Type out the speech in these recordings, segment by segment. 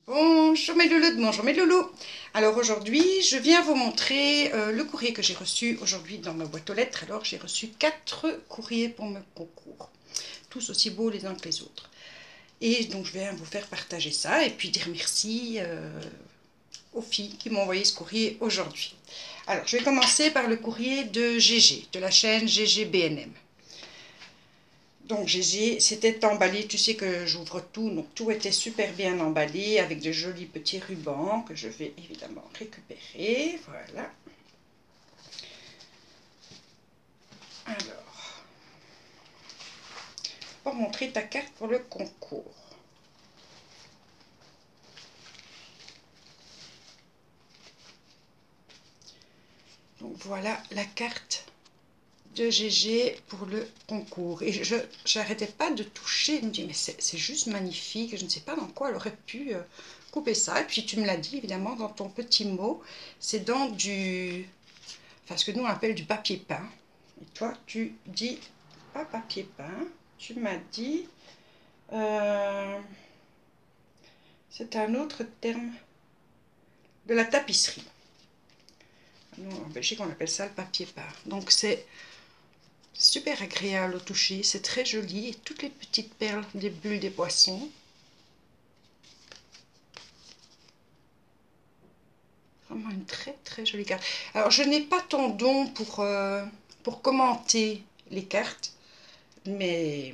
Bonjour mes loulous, bonjour mes loulous. Alors aujourd'hui, je viens vous montrer le courrier que j'ai reçu aujourd'hui dans ma boîte aux lettres. Alors j'ai reçu 4 courriers pour mon concours, tous aussi beaux les uns que les autres. Et donc je viens vous faire partager ça et puis dire merci aux filles qui m'ont envoyé ce courrier aujourd'hui. Alors je vais commencer par le courrier de GG, de la chaîne GG BNM. Donc Gégé, c'était emballé, tu sais que j'ouvre tout, donc tout était super bien emballé avec de jolis petits rubans que je vais évidemment récupérer, voilà. Alors, pour montrer ta carte pour le concours. Donc voilà la carte de GG pour le concours. Et je n'arrêtais pas de toucher, je me dis mais c'est juste magnifique, je ne sais pas dans quoi elle aurait pu couper ça. Et puis tu me l'as dit évidemment dans ton petit mot, c'est dans du, enfin ce que nous on appelle du papier peint. Et toi tu dis pas papier peint, tu m'as dit, c'est un autre terme, de la tapisserie. Nous en Belgique on appelle ça le papier peint. Donc c'est super agréable au toucher, c'est très joli, et toutes les petites perles des bulles des poissons. Vraiment une très très jolie carte. Alors je n'ai pas ton don pour commenter les cartes, mais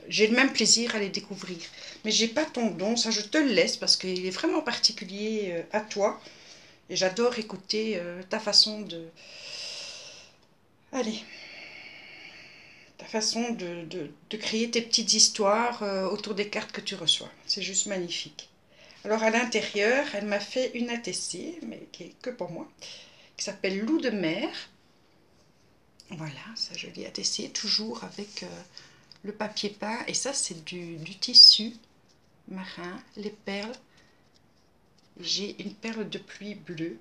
j'ai le même plaisir à les découvrir. Mais j'ai pas ton don, ça je te le laisse parce qu'il est vraiment particulier à toi. Et j'adore écouter ta façon de... Allez, ta façon de créer tes petites histoires autour des cartes que tu reçois. C'est juste magnifique. Alors à l'intérieur, elle m'a fait une ATC, mais qui est que pour moi, qui s'appelle Loup de mer. Voilà, sa jolie ATC, toujours avec le papier peint. Et ça, c'est du tissu marin, les perles. J'ai une perle de pluie bleue.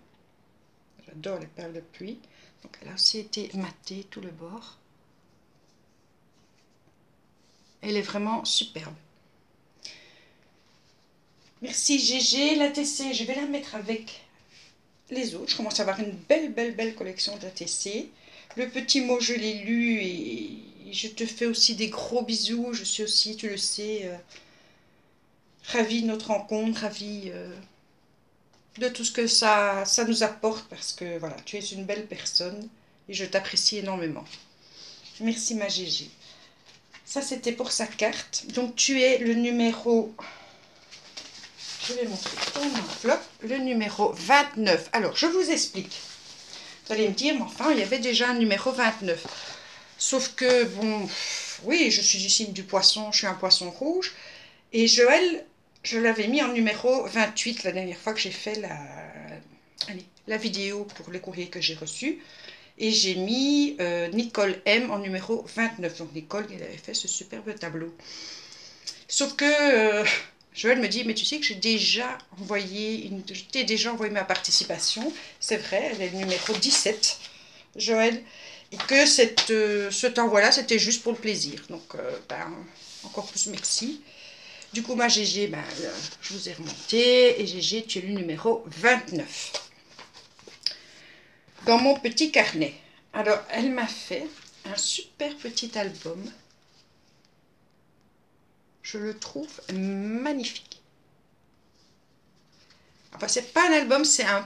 J'adore les perles de pluie. Donc elle a aussi été matée tout le bord. Elle est vraiment superbe. Merci GG. L'ATC, je vais la mettre avec les autres. Je commence à avoir une belle collection d'ATC. Le petit mot, je l'ai lu et je te fais aussi des gros bisous. Je suis aussi, tu le sais, ravie de notre rencontre, ravie de tout ce que ça nous apporte parce que voilà, tu es une belle personne et je t'apprécie énormément. Merci ma GG. Ça c'était pour sa carte. Donc tu es le numéro, je vais montrer ton enveloppe, le numéro 29. Alors je vous explique. Vous allez me dire, mais enfin il y avait déjà un numéro 29. Sauf que bon, oui, je suis du signe du poisson, je suis un poisson rouge. Et Joël, je l'avais mis en numéro 28 la dernière fois que j'ai fait la vidéo pour les courriers que j'ai reçus. Et j'ai mis Nicole M en numéro 29. Donc Nicole, elle avait fait ce superbe tableau. Sauf que Joël me dit, mais tu sais que j'ai déjà envoyé, je t'ai déjà envoyé ma participation. C'est vrai, elle est le numéro 17, Joël. Et que cet envoi-là, c'était juste pour le plaisir. Donc, encore plus merci. Du coup, ma GG, je vous ai remonté. Et GG, tu es le numéro 29. Dans mon petit carnet. Alors, elle m'a fait un super petit album. Je le trouve magnifique. Enfin, c'est pas un album, c'est un...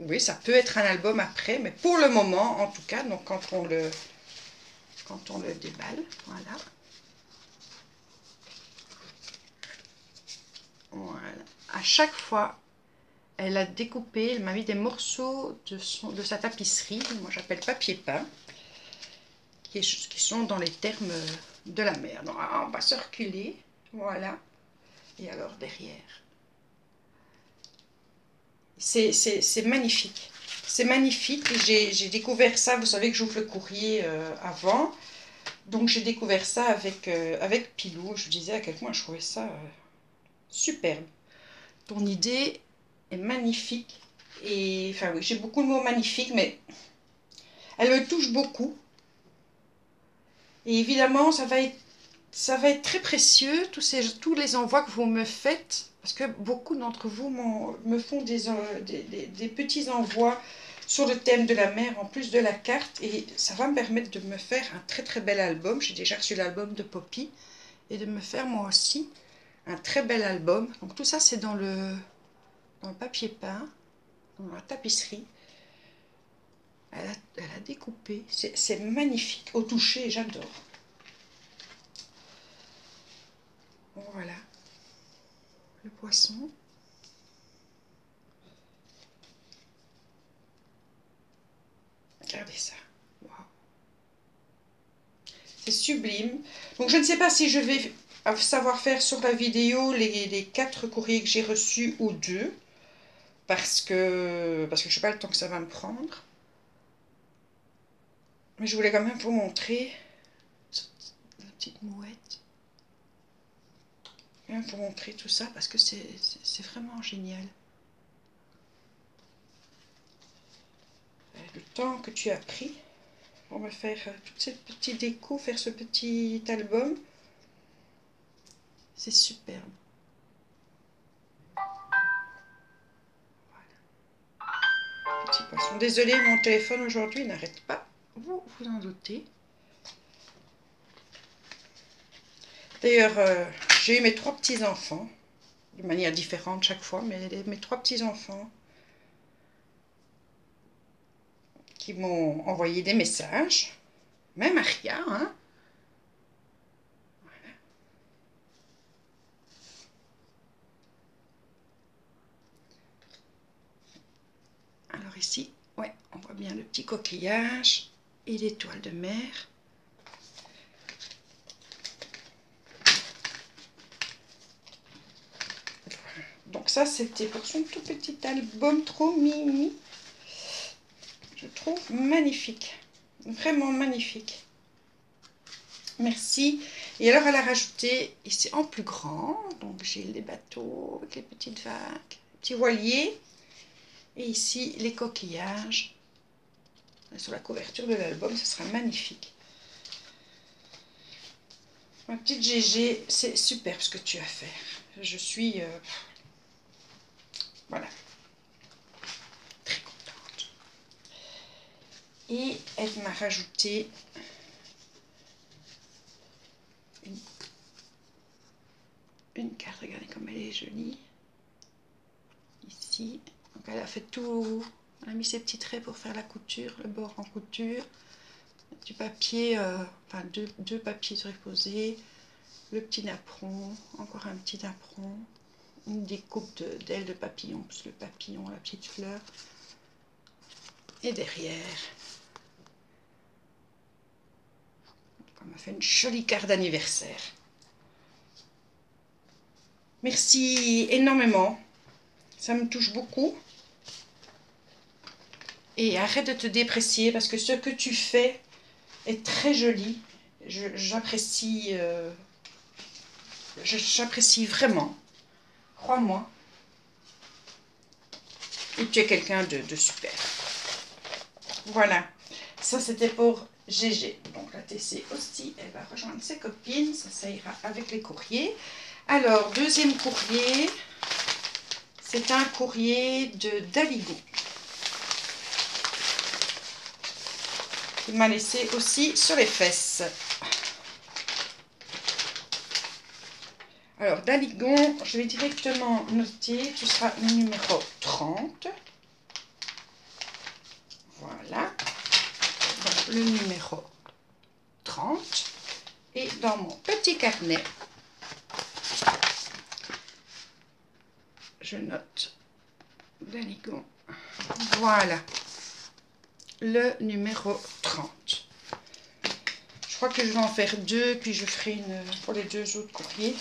Oui, ça peut être un album après, mais pour le moment, en tout cas, donc quand on le déballe, voilà. Voilà. À chaque fois, elle a découpé, elle m'a mis des morceaux de sa tapisserie, moi j'appelle papier peint, qui sont dans les termes de la mer. Donc, on va circuler, voilà, et alors derrière. C'est magnifique. C'est magnifique. J'ai découvert ça, vous savez que j'ouvre le courrier avant. Donc j'ai découvert ça avec Pilou. Je disais à quel point je trouvais ça superbe. Ton idée est magnifique. Et enfin oui, j'ai beaucoup de mots magnifiques, mais elle me touche beaucoup. Et évidemment, ça va être ça va être très précieux, tous les envois que vous me faites, parce que beaucoup d'entre vous me font des petits envois sur le thème de la mer, en plus de la carte, et ça va me permettre de me faire un très très bel album. J'ai déjà reçu l'album de Poppy, et de me faire moi aussi un très bel album. Donc tout ça c'est dans le papier peint, dans la tapisserie. Elle a découpé, c'est magnifique, au toucher, j'adore. Bon, voilà, le poisson. Regardez ça. Wow. C'est sublime. Donc je ne sais pas si je vais savoir faire sur la vidéo les 4 courriers que j'ai reçus ou 2. Parce que je ne sais pas le temps que ça va me prendre. Mais je voulais quand même vous montrer la petite mouette. Je vais vous montrer tout ça parce que c'est vraiment génial. Le temps que tu as pris pour me faire toute cette petite déco, faire ce petit album, c'est superbe. Voilà. Petit poisson. Désolée, mon téléphone aujourd'hui n'arrête pas. Vous vous en doutez. D'ailleurs, j'ai eu mes 3 petits-enfants, de manière différente chaque fois, mais mes 3 petits-enfants qui m'ont envoyé des messages, même Maria, hein. Voilà. Alors ici, ouais, on voit bien le petit coquillage et l'étoile de mer. Donc ça, c'était pour son tout petit album trop mimi. Je trouve magnifique. Vraiment magnifique. Merci. Et alors, elle a rajouté ici en plus grand. Donc, j'ai les bateaux avec les petites vagues, les petits voiliers. Et ici, les coquillages. Et sur la couverture de l'album, ce sera magnifique. Ma petite Gégé, c'est super ce que tu as fait. Je suis... voilà. Très contente. Et elle m'a rajouté une carte. Regardez comme elle est jolie. Ici. Donc elle a fait tout. Elle a mis ses petits traits pour faire la couture, le bord en couture. Du papier, enfin deux papiers surposés. Le petit napperon. Encore un petit napperon. Une découpe d'ailes de papillon, plus le papillon, la petite fleur. Et derrière, on m'a fait une jolie carte d'anniversaire. Merci énormément, ça me touche beaucoup. Et arrête de te déprécier parce que ce que tu fais est très joli. J'apprécie vraiment, crois-moi. Et tu es quelqu'un de super. Voilà, ça c'était pour Gégé. Donc la TC aussi, elle va rejoindre ses copines, ça ira avec les courriers. Alors, deuxième courrier, c'est un courrier de Daligo. Il m'a laissé aussi sur les fesses. Alors, Daligon, je vais directement noter, tu seras le numéro 30. Voilà. Donc, le numéro 30. Et dans mon petit carnet, je note Daligon. Voilà. Le numéro 30. Je crois que je vais en faire 2, puis je ferai une pour les 2 autres courriers.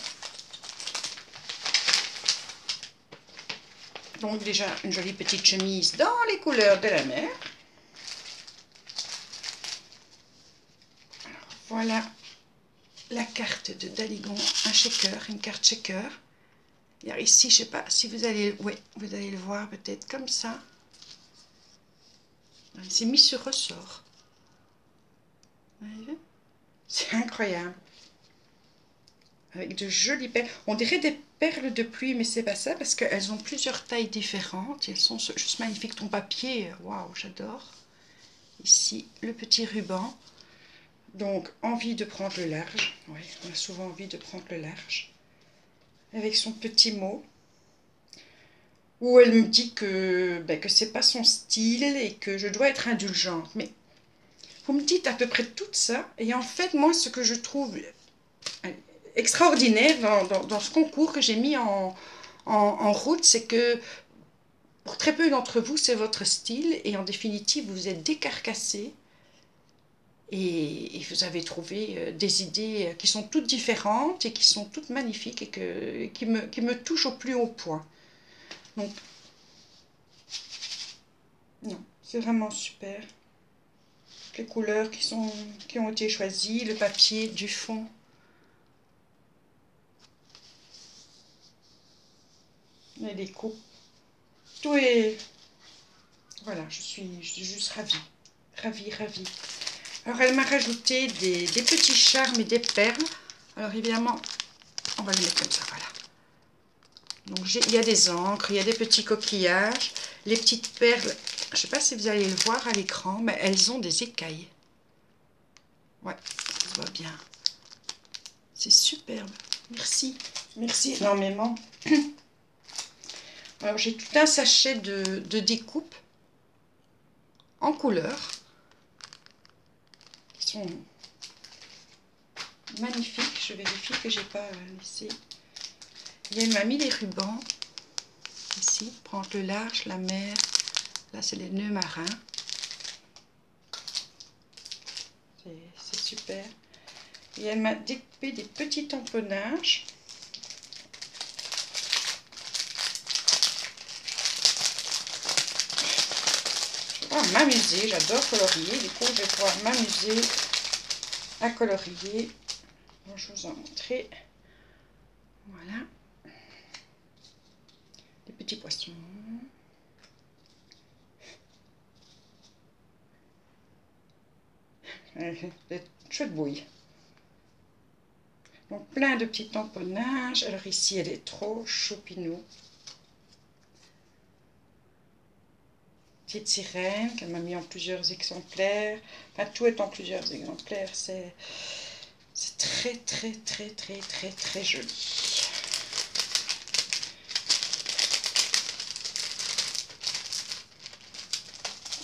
Donc déjà une jolie petite chemise dans les couleurs de la mer. Alors, voilà la carte de Daligon, un shaker, une carte shaker. Et ici, je ne sais pas si vous allez, oui, vous allez le voir peut-être comme ça. C'est mis sur ressort. Vous avez vu? C'est incroyable. avec de jolies perles. On dirait des perles de pluie, mais c'est pas ça, parce qu'elles ont plusieurs tailles différentes. Elles sont juste magnifiques. Ton papier, waouh, j'adore. Ici, le petit ruban. Donc, envie de prendre le large. Oui, on a souvent envie de prendre le large. Avec son petit mot. Où elle me dit que c'est pas son style et que je dois être indulgente. Mais vous me dites à peu près tout ça. Et en fait, moi, ce que je trouve extraordinaire dans ce concours que j'ai mis en route, c'est que pour très peu d'entre vous, c'est votre style. Et en définitive, vous êtes décarcassés. Et vous avez trouvé des idées qui sont toutes différentes et qui sont toutes magnifiques et qui me touchent au plus haut point. Donc, non, c'est vraiment super. Les couleurs qui ont été choisies, le papier du fond. Et les coupes. Tout est... Voilà, je suis juste ravie. Ravie, ravie. Alors, elle m'a rajouté des petits charmes et des perles. Alors, évidemment, on va le mettre comme ça, voilà. Donc, il y a des encres, il y a des petits coquillages. Les petites perles, je ne sais pas si vous allez le voir à l'écran, mais elles ont des écailles. Ouais, ça se voit bien. C'est superbe. Merci. Merci énormément. Alors, j'ai tout un sachet de découpe en couleur. Qui sont magnifiques. Je vérifie que j'ai pas laissé. Et elle m'a mis les rubans. Ici, prendre le large, la mer. Là, c'est les nœuds marins. C'est super. Et elle m'a découpé des petits tamponnages. Je vais pouvoir m'amuser. J'adore colorier. Du coup, je vais pouvoir m'amuser à colorier. Bon, je vous en montrer. Voilà. Des petits poissons. Des chaudes bouilles. Donc plein de petits tamponnages. Alors ici elle est trop choupinou. Petite sirène qu'elle m'a mis en plusieurs exemplaires. Enfin tout est en plusieurs exemplaires. C'est très très très très très très joli.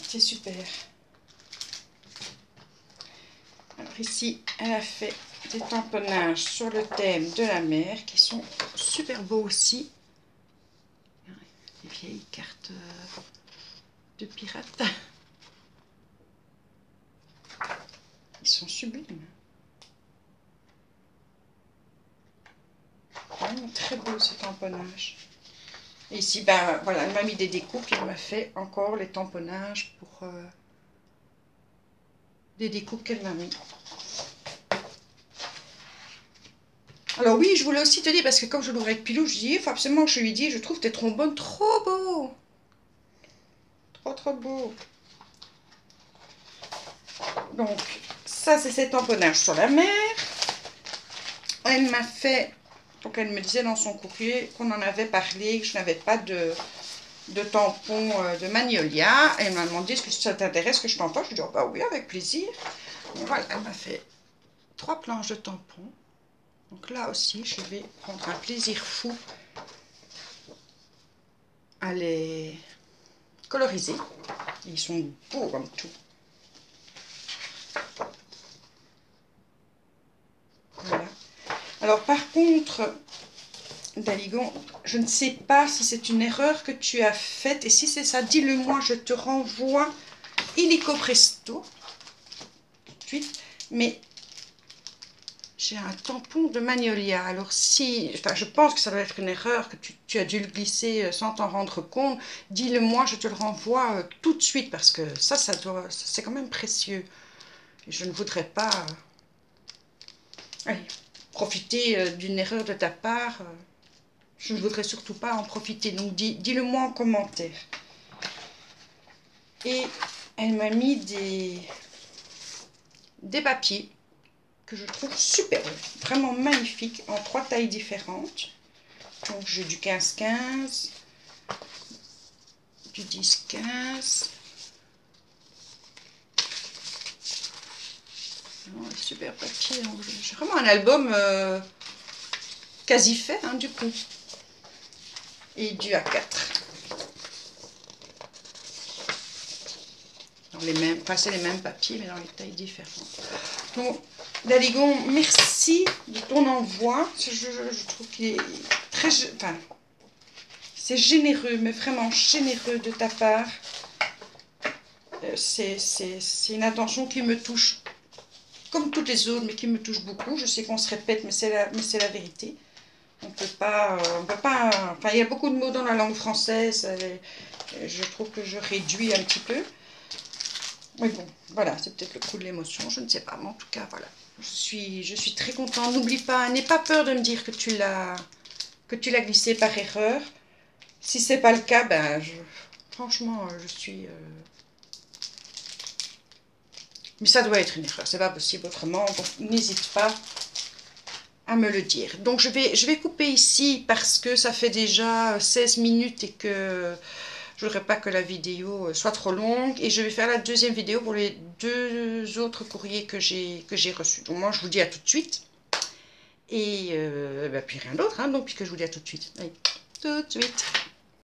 C'est super. Alors ici elle a fait des tamponnages sur le thème de la mer qui sont super beaux aussi. Des vieilles cartes de pirates. Ils sont sublimes. Vraiment très beau ces tamponnages. Et ici, ben voilà, elle m'a mis des découpes et elle m'a fait encore les tamponnages pour des découpes qu'elle m'a mis. Alors oui, je voulais aussi te dire, parce que comme je l'ouvrais avec Pilou, je dis, il faut absolument que je lui dise, je trouve tes trombones trop beaux. Trop trop beaux. Donc, ça c'est ces tamponnages sur la mer. Elle m'a fait, donc elle me disait dans son courrier qu'on en avait parlé, que je n'avais pas de tampons de Magnolia. Elle m'a demandé, est-ce que ça t'intéresse que je t'en fasse? Je lui ai dit, oh, bah oui, avec plaisir. Donc, voilà, elle m'a fait 3 planches de tampons. Donc là aussi, je vais prendre un plaisir fou à les coloriser. Ils sont beaux comme tout. Voilà. Alors par contre, Daligon, je ne sais pas si c'est une erreur que tu as faite. Et si c'est ça, dis-le moi, je te renvoie illico presto. Tout de suite. Mais j'ai un tampon de Magnolia. Alors si, enfin je pense que ça doit être une erreur, que tu as dû le glisser sans t'en rendre compte. Dis-le moi, je te le renvoie tout de suite parce que c'est quand même précieux. Et je ne voudrais pas profiter d'une erreur de ta part. Je ne voudrais surtout pas en profiter. Donc dis-le moi en commentaire. Et elle m'a mis des papiers que je trouve superbe, vraiment magnifique, en 3 tailles différentes. Donc j'ai du 15-15, du 10-15. Super papier, j'ai vraiment un album quasi fait, hein, du coup. Et du A4. Dans les mêmes, enfin c'est les mêmes papiers, mais dans les tailles différentes. Donc, Daligon, merci de ton envoi. Je trouve qu'il est très... Enfin, c'est généreux, mais vraiment généreux de ta part. C'est une attention qui me touche, comme toutes les autres, mais qui me touche beaucoup. Je sais qu'on se répète, mais c'est la vérité. On peut pas, enfin, il y a beaucoup de mots dans la langue française. Je trouve que je réduis un petit peu. Mais bon, voilà, c'est peut-être le coup de l'émotion, je ne sais pas. Mais en tout cas, voilà. Je suis très contente. N'oublie pas, n'aie pas peur de me dire que tu l'as glissé par erreur. Si c'est pas le cas, ben, franchement, je suis... Mais ça doit être une erreur, c'est pas possible autrement. Donc, n'hésite pas à me le dire. Donc, je vais couper ici parce que ça fait déjà 16 minutes et que je voudrais pas que la vidéo soit trop longue. Et je vais faire la deuxième vidéo pour les 2 autres courriers que j'ai reçus. Donc, moi, je vous dis à tout de suite. Et puis rien d'autre, hein, donc, puisque je vous dis à tout de suite. Allez, tout de suite.